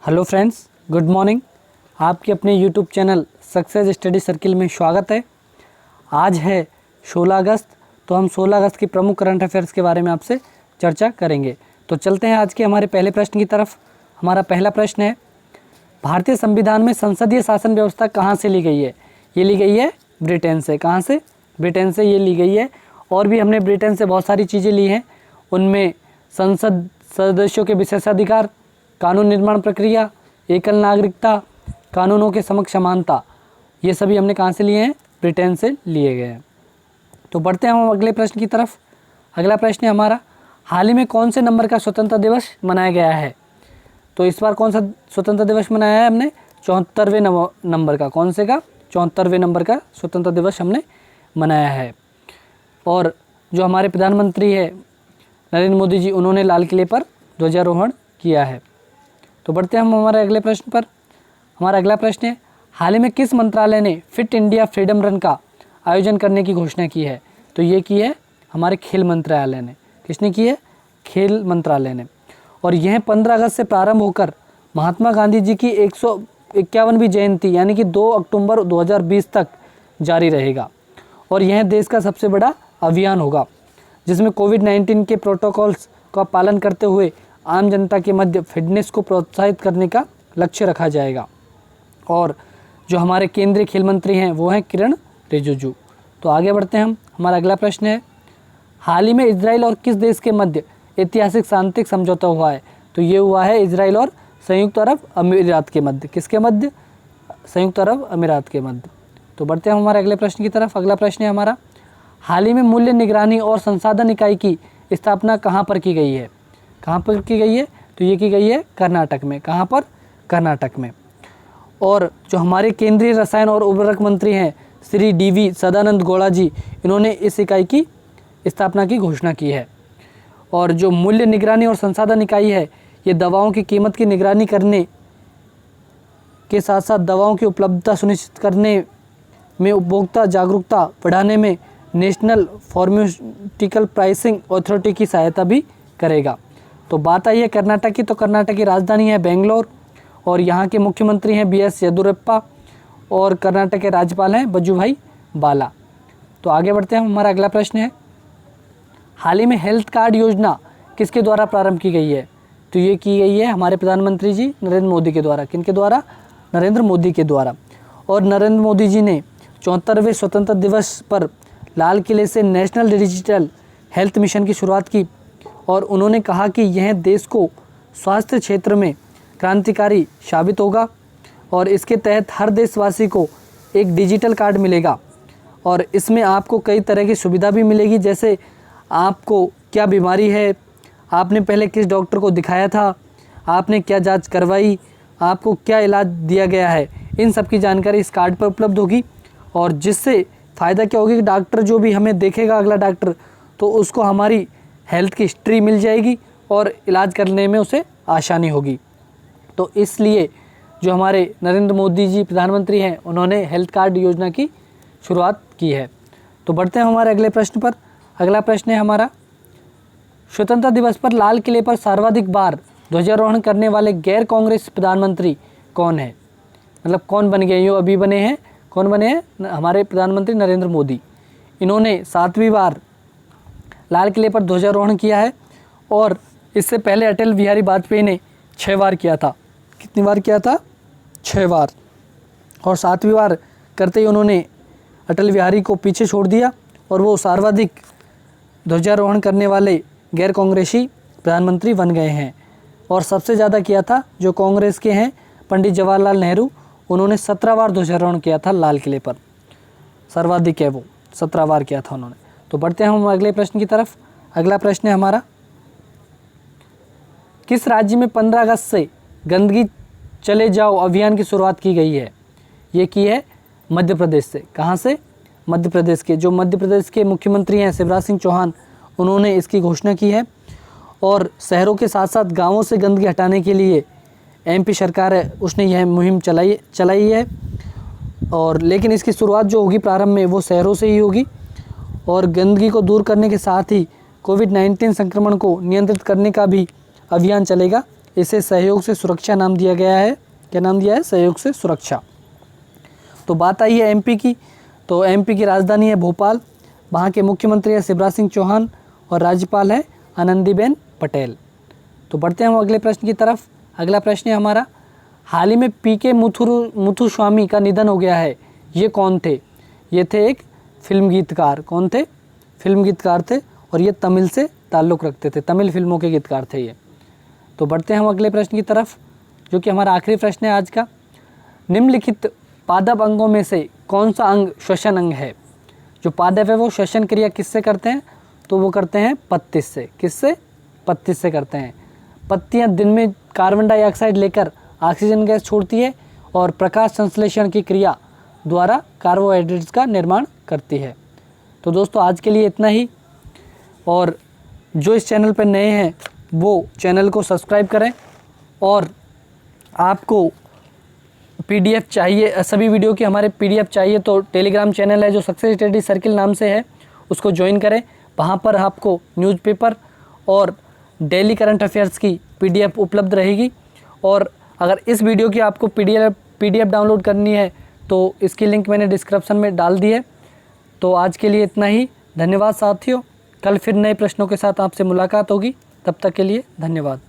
Hello friends, good morning. आपके अपने YouTube channel success study circle में स्वागत है। आज है 16 अगस्त, तो हम 16 अगस्त की प्रमुख करंट अफेयर्स के बारे में आपसे चर्चा करेंगे। तो चलते हैं आज के हमारे पहले प्रश्न की तरफ। हमारा पहला प्रश्न है, भारतीय संविधान में संसदीय शासन व्यवस्था कहाँ से ली गई है? ये ली गई है ब्रिटेन से। कहाँ से? ब्रिटेन से ये ली गई है। और भी हमने ब्रिटेन से बहुत सारी चीज़ें ली हैं, उनमें संसद सदस्यों के विशेषाधिकार, कानून निर्माण प्रक्रिया, एकल नागरिकता, कानूनों के समक्ष समानता, ये सभी हमने कहाँ से लिए हैं? ब्रिटेन से लिए गए हैं। तो बढ़ते हैं हम अगले प्रश्न की तरफ। अगला प्रश्न है हमारा, हाल ही में कौन से नंबर का स्वतंत्रता दिवस मनाया गया है? तो इस बार कौन सा स्वतंत्रता दिवस मनाया है हमने? 74वें नंबर का। कौन से का? 74वें नंबर का स्वतंत्रता दिवस हमने मनाया है। और जो हमारे प्रधानमंत्री है नरेंद्र मोदी जी, उन्होंने लाल किले पर ध्वजारोहण किया है। तो बढ़ते हैं हम हमारे अगले प्रश्न पर। हमारा अगला प्रश्न है, हाल ही में किस मंत्रालय ने फिट इंडिया फ्रीडम रन का आयोजन करने की घोषणा की है? तो ये की है हमारे खेल मंत्रालय ने। किसने की है? खेल मंत्रालय ने। और यह 15 अगस्त से प्रारंभ होकर महात्मा गांधी जी की 151वीं जयंती यानी कि 2 अक्टूबर 2020 तक जारी रहेगा। और यह देश का सबसे बड़ा अभियान होगा, जिसमें कोविड-19 के प्रोटोकॉल्स का पालन करते हुए आम जनता के मध्य फिटनेस को प्रोत्साहित करने का लक्ष्य रखा जाएगा। और जो हमारे केंद्रीय खेल मंत्री हैं वो हैं किरण रिजिजू। तो आगे बढ़ते हैं हम। हमारा अगला प्रश्न है, हाल ही में इजराइल और किस देश के मध्य ऐतिहासिक शांति समझौता हुआ है? तो ये हुआ है इजराइल और संयुक्त अरब अमीरात के मध्य। किसके मध्य? संयुक्त अरब अमीरात के मध्य। तो बढ़ते हैं हमारे अगले प्रश्न की तरफ। अगला प्रश्न है हमारा, हाल ही में मूल्य निगरानी और संसाधन इकाई की स्थापना कहाँ पर की गई है? कहाँ पर की गई है? तो ये की गई है कर्नाटक में। कहाँ पर? कर्नाटक में। और जो हमारे केंद्रीय रसायन और उर्वरक मंत्री हैं श्री DV सदानंद गौड़ा जी, इन्होंने इस इकाई की स्थापना की घोषणा की है। और जो मूल्य निगरानी और संसाधन इकाई है, ये दवाओं की कीमत की निगरानी करने के साथ साथ दवाओं की उपलब्धता सुनिश्चित करने में, उपभोक्ता जागरूकता बढ़ाने में नेशनल फार्मास्यूटिकल प्राइसिंग अथॉरिटी की सहायता भी करेगा। तो बात आई है कर्नाटक की, तो कर्नाटक की राजधानी है बेंगलोर और यहाँ के मुख्यमंत्री हैं BS येदियुरप्पा और कर्नाटक के राज्यपाल हैं वजुभाई वाला। तो आगे बढ़ते हैं। हमारा अगला प्रश्न है, हाल ही में हेल्थ कार्ड योजना किसके द्वारा प्रारंभ की गई है? तो ये की गई है हमारे प्रधानमंत्री जी नरेंद्र मोदी के द्वारा। किनके द्वारा? नरेंद्र मोदी के द्वारा। और नरेंद्र मोदी जी ने 74वें स्वतंत्रता दिवस पर लाल किले से नेशनल डिजिटल हेल्थ मिशन की शुरुआत की और उन्होंने कहा कि यह देश को स्वास्थ्य क्षेत्र में क्रांतिकारी साबित होगा और इसके तहत हर देशवासी को एक डिजिटल कार्ड मिलेगा और इसमें आपको कई तरह की सुविधा भी मिलेगी, जैसे आपको क्या बीमारी है, आपने पहले किस डॉक्टर को दिखाया था, आपने क्या जांच करवाई, आपको क्या इलाज दिया गया है, इन सब की जानकारी इस कार्ड पर उपलब्ध होगी। और जिससे फ़ायदा क्या होगी कि डॉक्टर जो भी हमें देखेगा, अगला डॉक्टर, तो उसको हमारी हेल्थ की हिस्ट्री मिल जाएगी और इलाज करने में उसे आसानी होगी। तो इसलिए जो हमारे नरेंद्र मोदी जी प्रधानमंत्री हैं, उन्होंने हेल्थ कार्ड योजना की शुरुआत की है। तो बढ़ते हैं हमारे अगले प्रश्न पर। अगला प्रश्न है हमारा, स्वतंत्रता दिवस पर लाल किले पर सर्वाधिक बार ध्वजारोहण करने वाले गैर कांग्रेस प्रधानमंत्री कौन है? मतलब कौन बन गए? यो अभी बने हैं। कौन बने हैं? हमारे प्रधानमंत्री नरेंद्र मोदी। इन्होंने 7वीं बार लाल किले पर ध्वजारोहण किया है और इससे पहले अटल बिहारी वाजपेयी ने 6 बार किया था। कितनी बार किया था? 6 बार। और 7वीं बार करते ही उन्होंने अटल बिहारी को पीछे छोड़ दिया और वो सर्वाधिक ध्वजारोहण करने वाले गैर कांग्रेसी प्रधानमंत्री बन गए हैं। और सबसे ज़्यादा किया था जो कांग्रेस के हैं पंडित जवाहरलाल नेहरू, उन्होंने 17 बार ध्वजारोहण किया था लाल किले पर। सर्वाधिक है वो, 17 बार किया था उन्होंने। तो बढ़ते हैं हम अगले प्रश्न की तरफ। अगला प्रश्न है हमारा, किस राज्य में 15 अगस्त से गंदगी चले जाओ अभियान की शुरुआत की गई है? ये की है मध्य प्रदेश से। कहाँ से? मध्य प्रदेश के। जो मध्य प्रदेश के मुख्यमंत्री हैं शिवराज सिंह चौहान, उन्होंने इसकी घोषणा की है। और शहरों के साथ साथ गाँवों से गंदगी हटाने के लिए MP सरकार है, उसने यह मुहिम चलाई है। और लेकिन इसकी शुरुआत जो होगी प्रारंभ में, वो शहरों से ही होगी। और गंदगी को दूर करने के साथ ही कोविड-19 संक्रमण को नियंत्रित करने का भी अभियान चलेगा इसे सहयोग से सुरक्षा नाम दिया गया है। क्या नाम दिया है? सहयोग से सुरक्षा। तो बात आई है एमपी की, तो एमपी की राजधानी है भोपाल, वहाँ के मुख्यमंत्री है शिवराज सिंह चौहान और राज्यपाल है आनंदीबेन पटेल। तो बढ़ते हैं हम अगले प्रश्न की तरफ। अगला प्रश्न है हमारा, हाल ही में पीके मुथुस्वामी का निधन हो गया है, ये कौन थे? ये थे एक फिल्म गीतकार। कौन थे? फिल्म गीतकार थे और ये तमिल से ताल्लुक़ रखते थे, तमिल फिल्मों के गीतकार थे ये। तो बढ़ते हैं हम अगले प्रश्न की तरफ, जो कि हमारा आखिरी प्रश्न है आज का। निम्नलिखित पादप अंगों में से कौन सा अंग श्वसन अंग है? जो पादप है वो श्वसन क्रिया किससे करते हैं? तो वो करते हैं पत्तिस से। किससे? पत्तिस से करते हैं। पत्तियां दिन में कार्बन डाइऑक्साइड लेकर ऑक्सीजन गैस छोड़ती है और प्रकाश संश्लेषण की क्रिया द्वारा कार्बोहाइड्रेट्स का निर्माण करती है। तो दोस्तों आज के लिए इतना ही, और जो इस चैनल पर नए हैं वो चैनल को सब्सक्राइब करें, और आपको पीडीएफ चाहिए, सभी वीडियो की हमारे पीडीएफ चाहिए तो टेलीग्राम चैनल है जो सक्सेस स्टडी सर्किल नाम से है, उसको ज्वाइन करें। वहाँ पर आपको न्यूज़पेपर और डेली करंट अफेयर्स की पीडीएफ उपलब्ध रहेगी। और अगर इस वीडियो की आपको पीडीएफ डाउनलोड करनी है तो इसकी लिंक मैंने डिस्क्रिप्शन में डाल दी है। तो आज के लिए इतना ही, धन्यवाद साथियों। कल फिर नए प्रश्नों के साथ आपसे मुलाकात होगी, तब तक के लिए धन्यवाद।